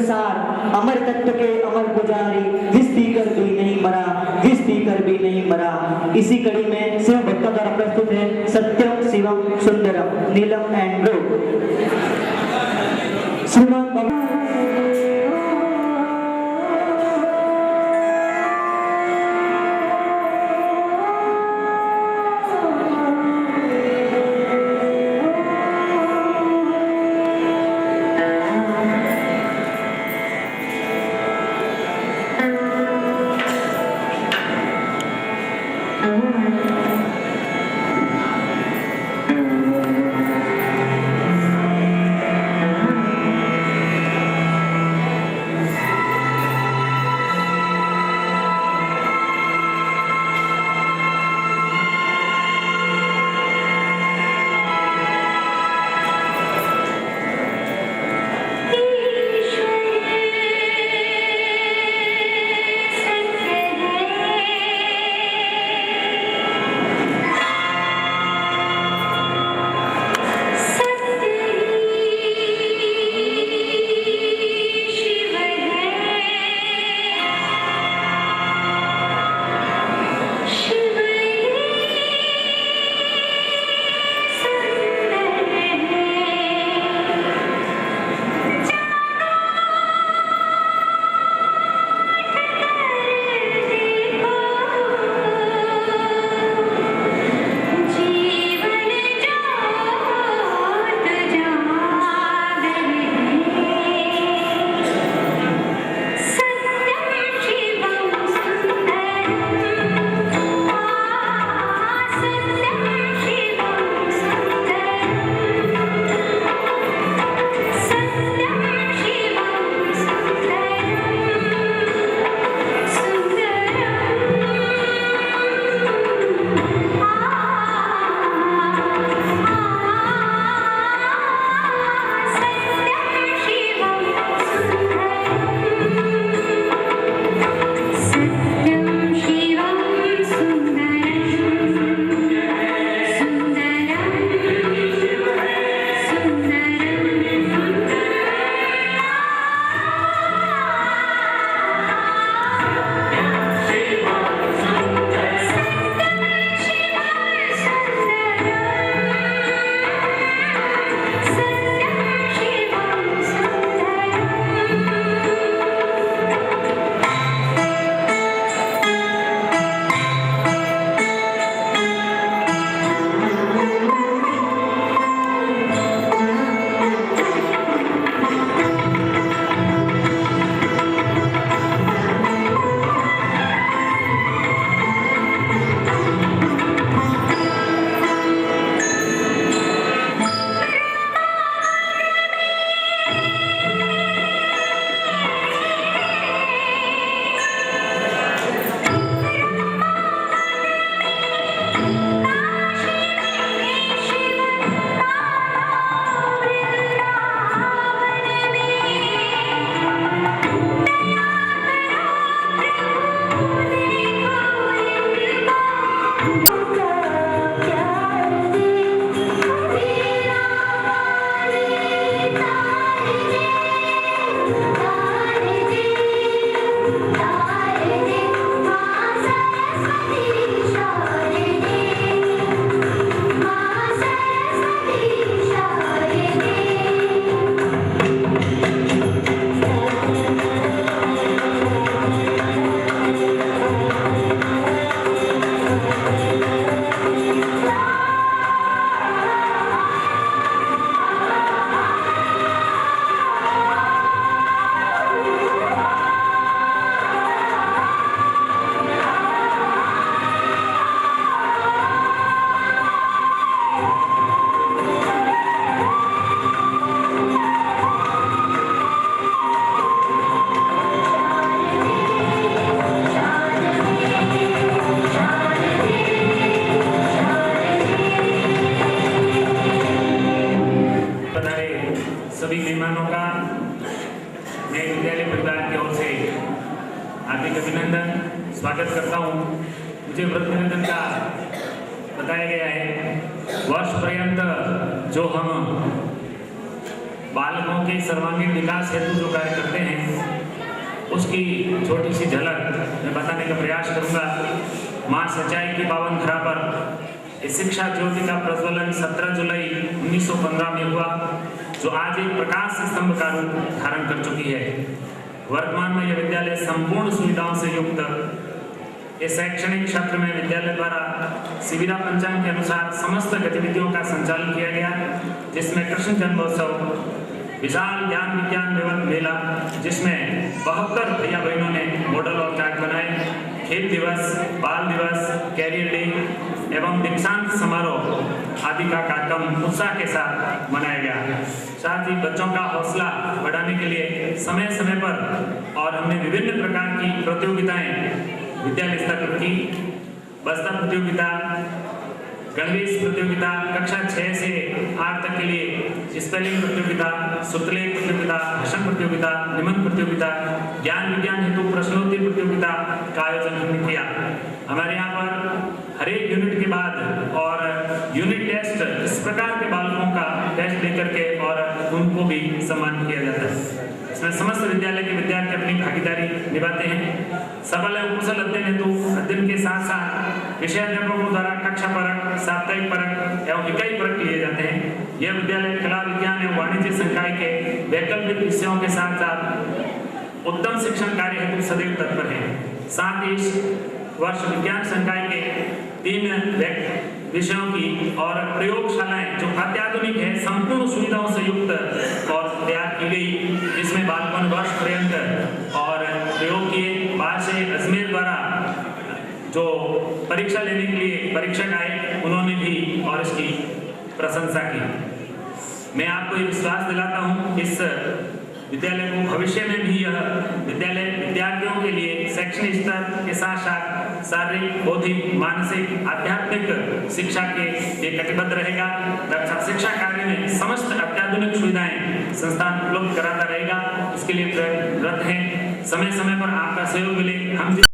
सार, अमर तत्व के अमर पुजारी, घिसती कर भी नहीं मरा, घिसती कर भी नहीं मरा। इसी कड़ी में शिव भक्तों द्वारा प्रस्तुत है सत्यम शिवम सुंदरम नीलम एंड ब्लू। श्रीमान बाबा स्वागत करता हूँ। मुझे व्रत निवेदन का बताया गया है, वर्ष पर्यंत जो हम बालकों के सर्वांगीण विकास हेतु जो कार्य करते हैं उसकी छोटी सी झलक मैं बताने का प्रयास करूंगा। मां सच्चाई की पावन धरा पर इस शिक्षा ज्योति का प्रज्वलन 17 जुलाई 1915 में हुआ, जो आज एक प्रकाश स्तंभ का रूप धारण कर चुकी है। वर्तमान में यह विद्यालय संपूर्ण सुविधाओं से युक्त इस शैक्षणिक क्षेत्र में विद्यालय द्वारा शिविरा पंचांग के अनुसार समस्त गतिविधियों का संचालन किया गया, जिसमें कृष्ण जन्मोत्सव, विशाल ज्ञान विज्ञान मेला जिसमें 72 भैया बहनों ने मॉडल और चार्ट बनाए, खेल दिवस, बाल दिवस, कैरियर डे एवं दीक्षांत समारोह आदि का कार्यक्रम उत्साह के साथ मनाया गया। साथ ही बच्चों का हौसला बढ़ाने के लिए समय समय पर और हमने विभिन्न प्रकार की प्रतियोगिताएं विद्यालय स्तर पर की। बस्ता प्रतियोगिता, गणवेश प्रतियोगिता, कक्षा 6 से 8 तक के लिए स्पेलिंग प्रतियोगिता, सूत्रलेख प्रतियोगिता, भाषण प्रतियोगिता, निबंध प्रतियोगिता, ज्ञान विज्ञान हेतु प्रश्नोत्तरी प्रतियोगिता का आयोजन हमने किया। हमारे यहाँ पर हर एक यूनिट के बाद और यूनिट टेस्ट इस प्रकार के बालकों का टेस्ट लेकर के और उनको भी सम्मानित किया जाता है। इसमें समस्त विद्यालय के विद्यार्थी अपनी भागीदारी निभाते हैं। सफल एवं कुशल अध्ययन हेतु अध्ययन के साथ साथ विषय अध्यापकों द्वारा कक्षा परक, साप्ताहिक परक एवं इकाई परक लिए जाते हैं। यह विद्यालय कला विज्ञान एवं वाणिज्य संकाय के वैकल्पिक विषयों के साथ साथ उत्तम शिक्षण कार्य हेतु सदैव तत्पर है। साथ ही इस वर्ष विज्ञान संकाय के 3 विषयों की और प्रयोगशालाएं जो अत्याधुनिक है, संपूर्ण सुविधाओं से युक्त और तैयार की गई, जिसमें बालकों ने वर्ष पर्यंत और प्रयोग किए। बाहर से अजमेर द्वारा जो परीक्षा लेने के लिए परीक्षक आए, उन्होंने भी और इसकी प्रशंसा की। मैं आपको ये विश्वास दिलाता हूँ इस विद्यालय को भविष्य में भी यह विद्यालय विद्यार्थियों के लिए शैक्षणिक स्तर के साथ साथ शारीरिक, बौद्धिक, मानसिक, आध्यात्मिक शिक्षा के लिए कटिबद्ध रहेगा तथा शिक्षा कार्य में समस्त अत्याधुनिक सुविधाएं संस्थान उपलब्ध कराता रहेगा। इसके लिए प्रयत्नरत हैं। समय समय पर आपका सहयोग मिले। हम